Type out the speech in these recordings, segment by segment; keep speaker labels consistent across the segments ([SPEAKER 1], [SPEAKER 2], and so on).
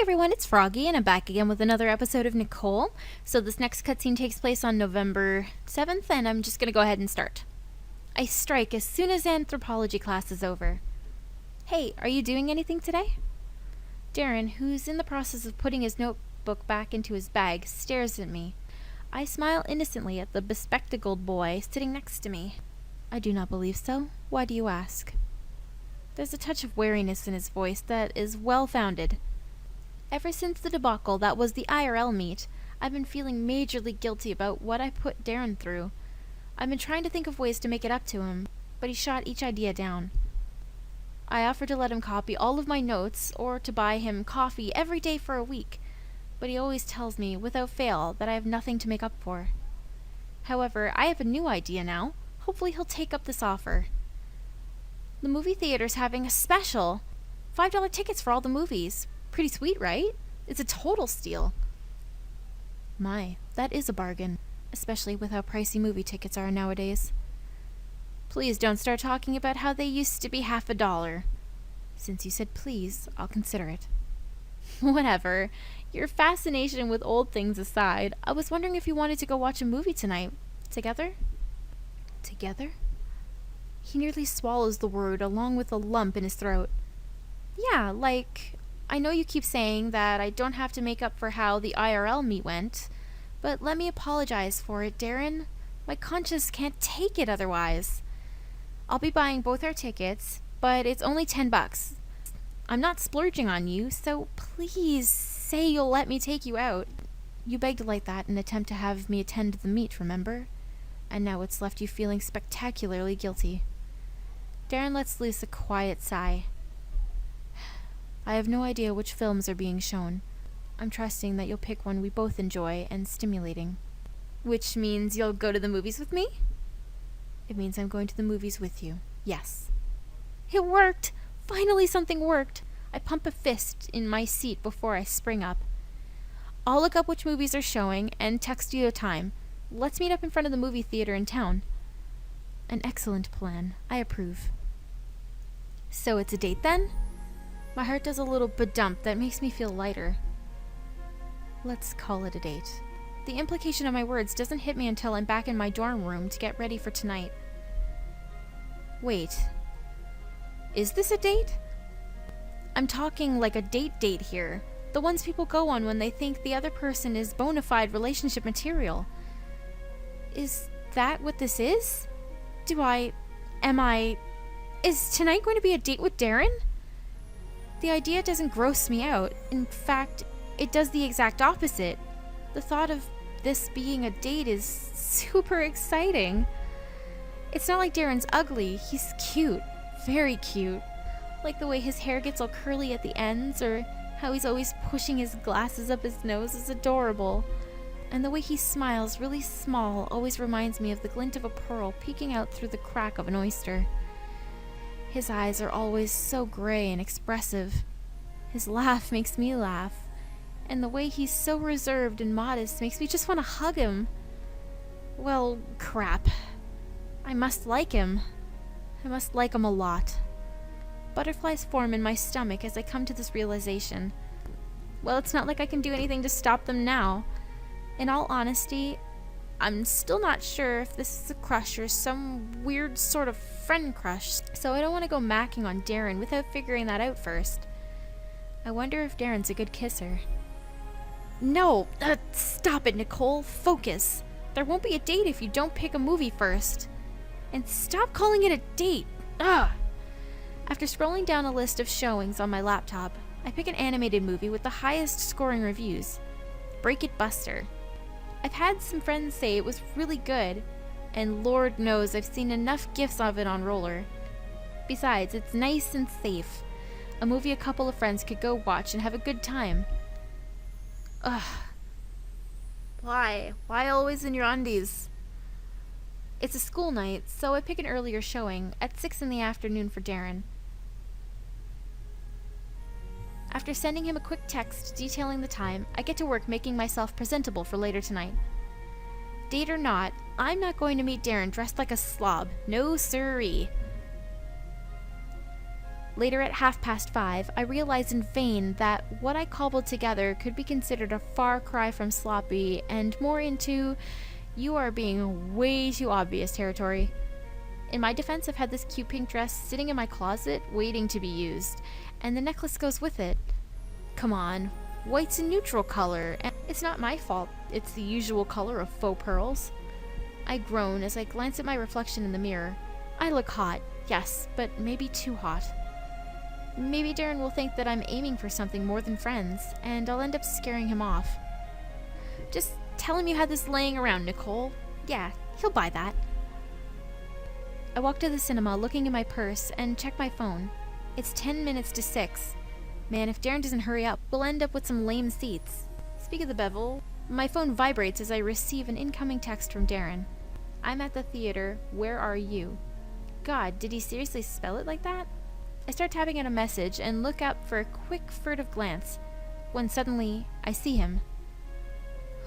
[SPEAKER 1] everyone, it's Froggy, and I'm back again with another episode of Nicole. So this next cutscene takes place on November 7th, and I'm just gonna go ahead and start. I strike as soon as anthropology class is over. Hey, are you doing anything today? Darren, who's in the process of putting his notebook back into his bag, stares at me. I smile innocently at the bespectacled boy sitting next to me. I do not believe so. Why do you ask? There's a touch of wariness in his voice that is well-founded. Ever since the debacle that was the IRL meet, I've been feeling majorly guilty about what I put Darren through. I've been trying to think of ways to make it up to him, but he shot each idea down. I offered to let him copy all of my notes, or to buy him coffee every day for a week, but he always tells me, without fail, that I have nothing to make up for. However, I have a new idea now. Hopefully he'll take up this offer. The movie theater's having a special. $5 tickets for all the movies. Pretty sweet, right? It's a total steal. My, that is a bargain, especially with how pricey movie tickets are nowadays. Please don't start talking about how they used to be $50. Since you said please, I'll consider it. Whatever. Your fascination with old things aside, I was wondering if you wanted to go watch a movie tonight. Together? Together? He nearly swallows the word along with a lump in his throat. Yeah, like, I know you keep saying that I don't have to make up for how the IRL meet went, but let me apologize for it, Darren. My conscience can't take it otherwise. I'll be buying both our tickets, but it's only $10. I'm not splurging on you, so please say you'll let me take you out. You begged like that in an attempt to have me attend the meet, remember? And now it's left you feeling spectacularly guilty. Darren lets loose a quiet sigh. I have no idea which films are being shown. I'm trusting that you'll pick one we both enjoy and stimulating. Which means you'll go to the movies with me? It means I'm going to the movies with you. Yes. It worked! Finally something worked! I pump a fist in my seat before I spring up. I'll look up which movies are showing and text you a time. Let's meet up in front of the movie theater in town. An excellent plan. I approve. So it's a date then? My heart does a little ba-dump that makes me feel lighter. Let's call it a date. The implication of my words doesn't hit me until I'm back in my dorm room to get ready for tonight. Wait. Is this a date? I'm talking like a date here. The ones people go on when they think the other person is bona fide relationship material. Is that what this is? Is tonight going to be a date with Darren? The idea doesn't gross me out. In fact, it does the exact opposite. The thought of this being a date is super exciting. It's not like Darren's ugly. He's cute. Very cute. Like the way his hair gets all curly at the ends, or how he's always pushing his glasses up his nose is adorable. And the way he smiles, really small, always reminds me of the glint of a pearl peeking out through the crack of an oyster. His eyes are always so gray and expressive. His laugh makes me laugh. And the way he's so reserved and modest makes me just want to hug him. Well, crap. I must like him. I must like him a lot. Butterflies form in my stomach as I come to this realization. Well, it's not like I can do anything to stop them now. In all honesty, I'm still not sure if this is a crush or some weird sort of friend crush, so I don't want to go macking on Darren without figuring that out first. I wonder if Darren's a good kisser. No! Stop it, Nicole! Focus! There won't be a date if you don't pick a movie first. And stop calling it a date! Ugh! After scrolling down a list of showings on my laptop, I pick an animated movie with the highest scoring reviews. Break It Buster. I've had some friends say it was really good, and Lord knows I've seen enough gifs of it on Roller. Besides, it's nice and safe. A movie a couple of friends could go watch and have a good time. Ugh. Why? Why always in your undies? It's a school night, so I pick an earlier showing, at 6 in the afternoon for Darren. After sending him a quick text detailing the time, I get to work making myself presentable for later tonight. Date or not, I'm not going to meet Darren dressed like a slob. No siree. Later at 5:30, I realized in vain that what I cobbled together could be considered a far cry from sloppy and more into "you are being way too obvious" territory. In my defense, I've had this cute pink dress sitting in my closet waiting to be used, and the necklace goes with it. Come on, white's a neutral color, and it's not my fault it's the usual color of faux pearls. I groan as I glance at my reflection in the mirror. I look hot, yes, but maybe too hot. Maybe Darren will think that I'm aiming for something more than friends, and I'll end up scaring him off. Just tell him you had this laying around, Nicole. Yeah, he'll buy that. I walk to the cinema looking in my purse and check my phone. It's 10 minutes to 6. Man, if Darren doesn't hurry up, we'll end up with some lame seats. Speak of the bevel, my phone vibrates as I receive an incoming text from Darren. I'm at the theater. Where are you? God, did he seriously spell it like that? I start tapping at a message and look up for a quick, furtive glance, when suddenly I see him.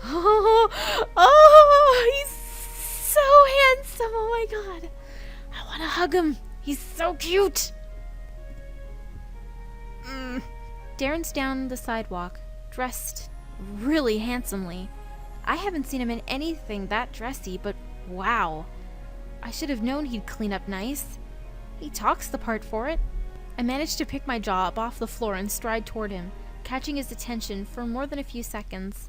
[SPEAKER 1] Oh, he's so handsome. Oh my God. I want to hug him. He's so cute. Darren's down the sidewalk, dressed really handsomely. I haven't seen him in anything that dressy, but wow. I should have known he'd clean up nice. He talks the part for it. I managed to pick my jaw up off the floor and stride toward him, catching his attention for more than a few seconds.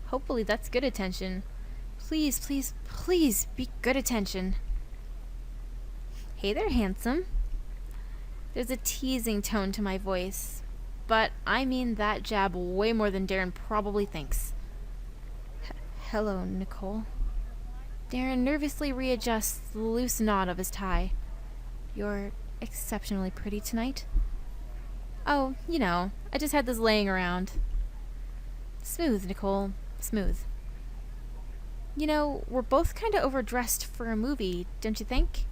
[SPEAKER 1] Hopefully that's good attention. Please, please, please be good attention. Hey there, handsome. There's a teasing tone to my voice, but I mean that jab way more than Darren probably thinks. Hello, Nicole. Darren nervously readjusts the loose knot of his tie. You're exceptionally pretty tonight. Oh, you know, I just had this laying around. Smooth, Nicole. Smooth. You know, we're both kind of overdressed for a movie, don't you think?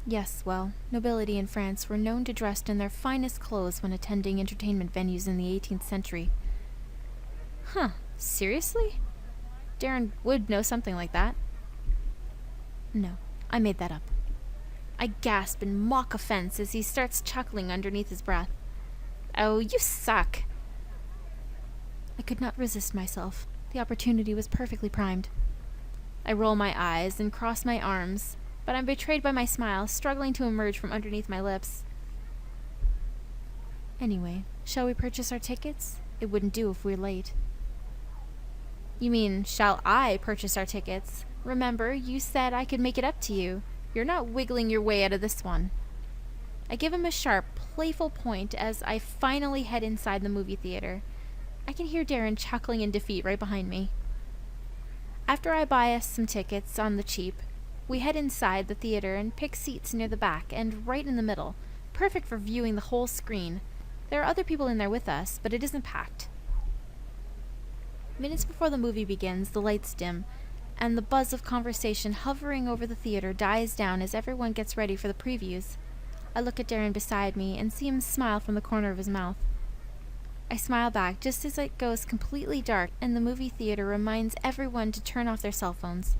[SPEAKER 1] Yes, well, nobility in France were known to dress in their finest clothes when attending entertainment venues in the 18th century. Huh, seriously? Darren would know something like that. No, I made that up. I gasp in mock offense as he starts chuckling underneath his breath. Oh, you suck. I could not resist myself. The opportunity was perfectly primed. I roll my eyes and cross my arms, but I'm betrayed by my smile, struggling to emerge from underneath my lips. Anyway, shall we purchase our tickets? It wouldn't do if we're late. You mean, shall I purchase our tickets? Remember, you said I could make it up to you. You're not wiggling your way out of this one. I give him a sharp, playful point as I finally head inside the movie theater. I can hear Darren chuckling in defeat right behind me. After I buy us some tickets on the cheap, we head inside the theater and pick seats near the back and right in the middle, perfect for viewing the whole screen. There are other people in there with us, but it isn't packed. Minutes before the movie begins, the lights dim, and the buzz of conversation hovering over the theater dies down as everyone gets ready for the previews. I look at Darren beside me and see him smile from the corner of his mouth. I smile back just as it goes completely dark and the movie theater reminds everyone to turn off their cell phones.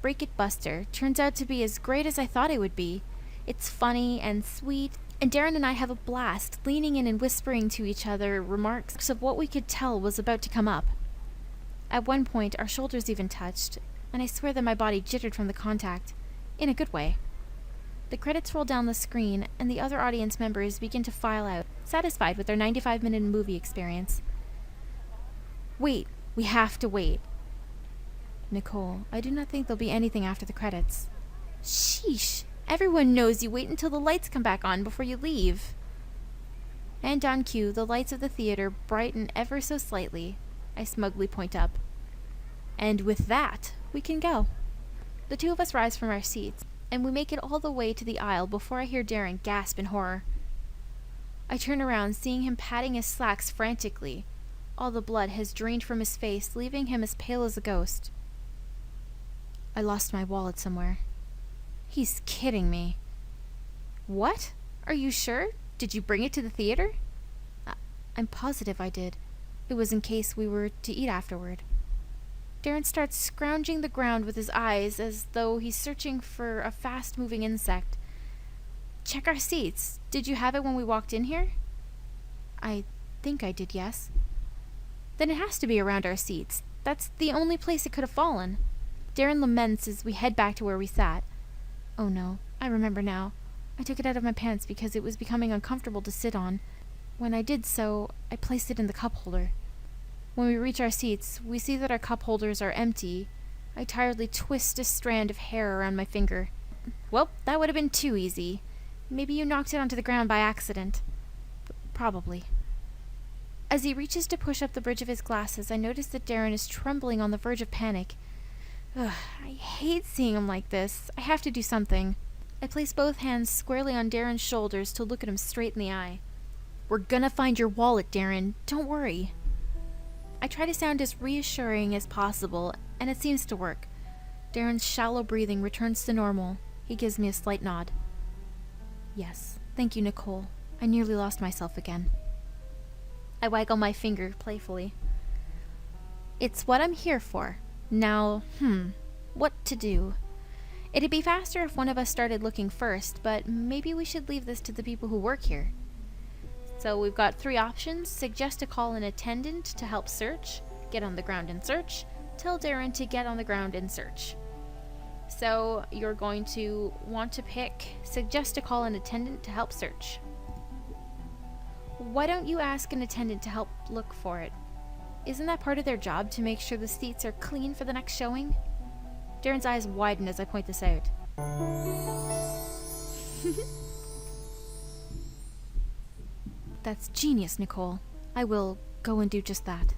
[SPEAKER 1] Break It Buster turns out to be as great as I thought it would be. It's funny and sweet, and Darren and I have a blast, leaning in and whispering to each other remarks of what we could tell was about to come up. At one point, our shoulders even touched, and I swear that my body jittered from the contact, in a good way. The credits roll down the screen, and the other audience members begin to file out, satisfied with their 95-minute movie experience. Wait, we have to wait. Nicole, I do not think there'll be anything after the credits. Sheesh, everyone knows you wait until the lights come back on before you leave. And on cue, the lights of the theater brighten ever so slightly. I smugly point up. And with that, we can go. The two of us rise from our seats, and we make it all the way to the aisle before I hear Darren gasp in horror. I turn around, seeing him patting his slacks frantically. All the blood has drained from his face, leaving him as pale as a ghost. I lost my wallet somewhere. He's kidding me. What? Are you sure? Did you bring it to the theater? I'm positive I did. It was in case we were to eat afterward. Darren starts scrounging the ground with his eyes as though he's searching for a fast-moving insect. check our seats. Did you have it when we walked in here? I think I did, yes. Then it has to be around our seats. That's the only place it could have fallen. Darren laments as we head back to where we sat. Oh no, I remember now. I took it out of my pants because it was becoming uncomfortable to sit on. When I did so, I placed it in the cup holder. When we reach our seats, we see that our cup holders are empty. I tiredly twist a strand of hair around my finger. Well, that would have been too easy. Maybe you knocked it onto the ground by accident. Probably. As he reaches to push up the bridge of his glasses, I notice that Darren is trembling on the verge of panic. Ugh, I hate seeing him like this. I have to do something. I place both hands squarely on Darren's shoulders to look at him straight in the eye. We're gonna find your wallet, Darren. Don't worry. I try to sound as reassuring as possible, and it seems to work. Darren's shallow breathing returns to normal. He gives me a slight nod. Yes, thank you, Nicole. I nearly lost myself again. I waggle my finger playfully. It's what I'm here for. Now, what to do? It'd be faster if one of us started looking first, but maybe we should leave this to the people who work here. So we've got 3 options. Suggest to call an attendant to help search, get on the ground and search, tell Darren to get on the ground and search. So you're going to want to pick suggest to call an attendant to help search. Why don't you ask an attendant to help look for it? Isn't that part of their job to make sure the seats are clean for the next showing? Darren's eyes widen as I point this out. That's genius, Nicole. I will go and do just that.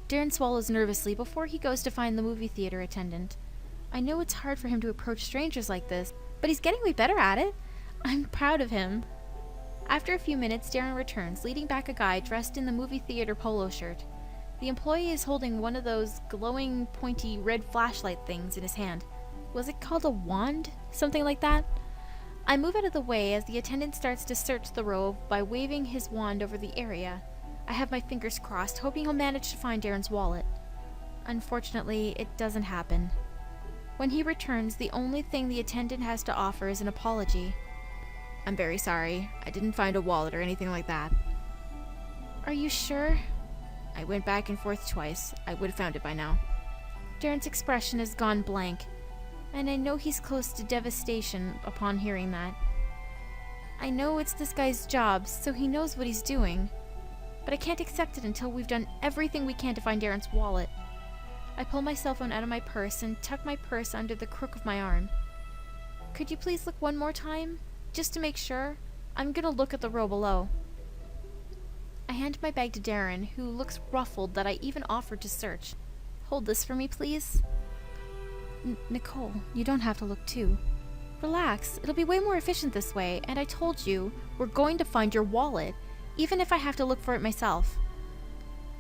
[SPEAKER 1] Darren swallows nervously before he goes to find the movie theater attendant. I know it's hard for him to approach strangers like this, but he's getting way better at it. I'm proud of him. After a few minutes, Darren returns, leading back a guy dressed in the movie theater polo shirt. The employee is holding one of those glowing, pointy, red flashlight things in his hand. Was it called a wand? Something like that? I move out of the way as the attendant starts to search the row by waving his wand over the area. I have my fingers crossed, hoping he'll manage to find Darren's wallet. Unfortunately, it doesn't happen. When he returns, the only thing the attendant has to offer is an apology. I'm very sorry. I didn't find a wallet or anything like that. Are you sure? I went back and forth twice. I would have found it by now. Darren's expression has gone blank, and I know he's close to devastation upon hearing that. I know it's this guy's job, so he knows what he's doing, but I can't accept it until we've done everything we can to find Darren's wallet. I pull my cell phone out of my purse and tuck my purse under the crook of my arm. Could you please look one more time? Just to make sure. I'm gonna look at the row below. I hand my bag to Darren, who looks ruffled that I even offered to search. Hold this for me, please. Nicole, you don't have to look too. Relax, it'll be way more efficient this way, and I told you, we're going to find your wallet, even if I have to look for it myself.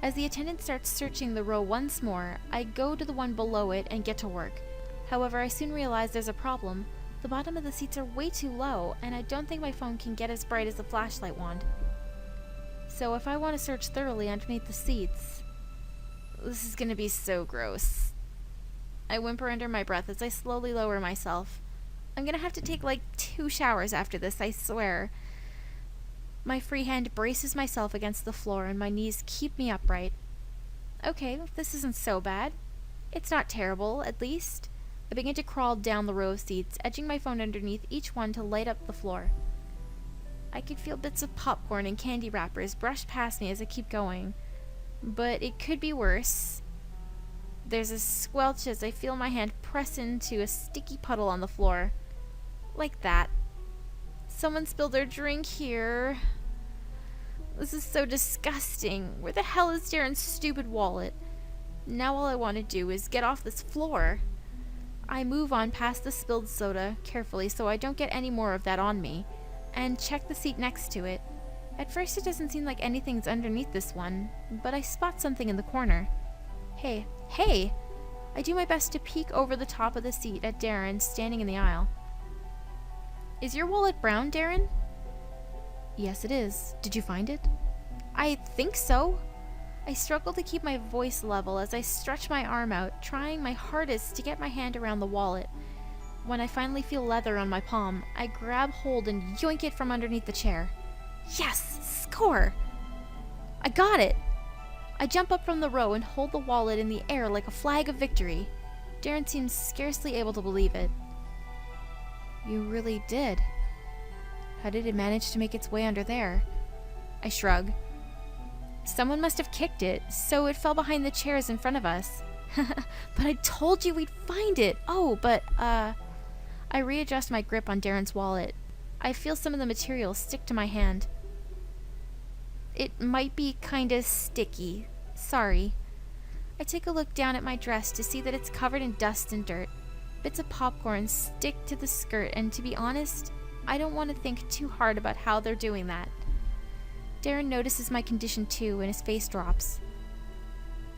[SPEAKER 1] As the attendant starts searching the row once more, I go to the one below it and get to work. However, I soon realize there's a problem. The bottom of the seats are way too low, and I don't think my phone can get as bright as the flashlight wand. So if I want to search thoroughly underneath the seats, this is gonna be so gross. I whimper under my breath as I slowly lower myself. I'm gonna have to take like 2 showers after this, I swear. My free hand braces myself against the floor and my knees keep me upright. Okay, this isn't so bad. It's not terrible, at least. I begin to crawl down the row of seats, edging my phone underneath each one to light up the floor. I could feel bits of popcorn and candy wrappers brush past me as I keep going. But it could be worse. There's a squelch as I feel my hand press into a sticky puddle on the floor. Like that. Someone spilled their drink here. This is so disgusting. Where the hell is Darren's stupid wallet? Now all I want to do is get off this floor. I move on past the spilled soda carefully so I don't get any more of that on me, and check the seat next to it. At first it doesn't seem like anything's underneath this one, but I spot something in the corner. Hey! I do my best to peek over the top of the seat at Darren standing in the aisle. Is your wallet brown, Darren? Yes, it is. Did you find it? I think so. I struggle to keep my voice level as I stretch my arm out, trying my hardest to get my hand around the wallet. When I finally feel leather on my palm, I grab hold and yoink it from underneath the chair. Yes! Score! I got it! I jump up from the row and hold the wallet in the air like a flag of victory. Darren seems scarcely able to believe it. You really did. How did it manage to make its way under there? I shrug. Someone must have kicked it, so it fell behind the chairs in front of us. But I told you we'd find it! Oh, but, I readjust my grip on Darren's wallet. I feel some of the material stick to my hand. It might be kinda sticky. Sorry. I take a look down at my dress to see that it's covered in dust and dirt. Bits of popcorn stick to the skirt, and to be honest, I don't want to think too hard about how they're doing that. Darren notices my condition too, and his face drops.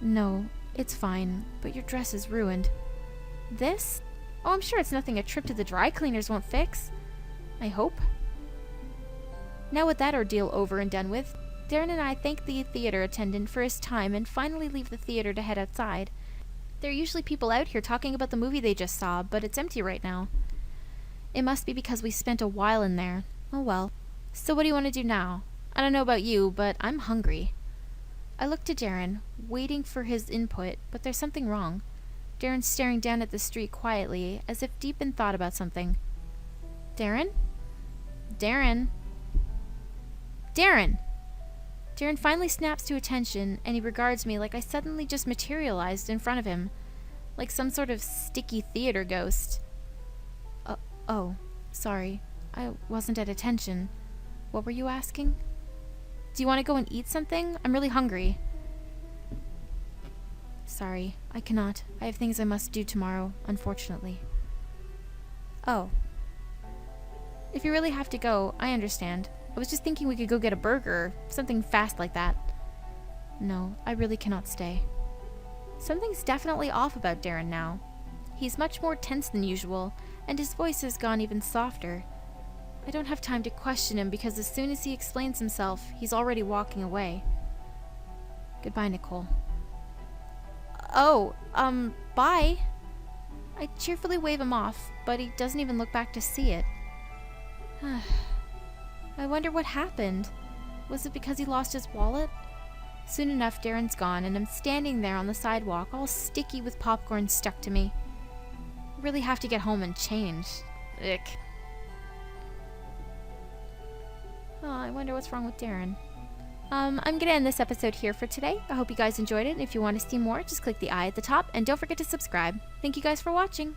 [SPEAKER 1] No, it's fine, but your dress is ruined. This? Oh, I'm sure it's nothing a trip to the dry cleaners won't fix. I hope. Now with that ordeal over and done with, Darren and I thank the theater attendant for his time and finally leave the theater to head outside. There are usually people out here talking about the movie they just saw, but it's empty right now. It must be because we spent a while in there. Oh well. So what do you want to do now? I don't know about you, but I'm hungry. I look to Darren, waiting for his input, but there's something wrong. Darren's staring down at the street quietly, as if deep in thought about something. Darren? Darren? Darren! Darren finally snaps to attention, and he regards me like I suddenly just materialized in front of him, like some sort of sticky theater ghost. Oh, sorry. I wasn't at attention. What were you asking? Do you want to go and eat something? I'm really hungry. Sorry, I cannot. I have things I must do tomorrow, unfortunately. Oh. If you really have to go, I understand. I was just thinking we could go get a burger, something fast like that. No, I really cannot stay. Something's definitely off about Darren now. He's much more tense than usual, and his voice has gone even softer. I don't have time to question him because as soon as he explains himself, he's already walking away. Goodbye, Nicole. Oh, bye. I cheerfully wave him off, but he doesn't even look back to see it. I wonder what happened. Was it because he lost his wallet? Soon enough, Darren's gone, and I'm standing there on the sidewalk, all sticky with popcorn stuck to me. I really have to get home and change. Ick. Oh, I wonder what's wrong with Darren. I'm gonna end this episode here for today. I hope you guys enjoyed it, and if you want to see more, just click the I at the top, and don't forget to subscribe. Thank you guys for watching!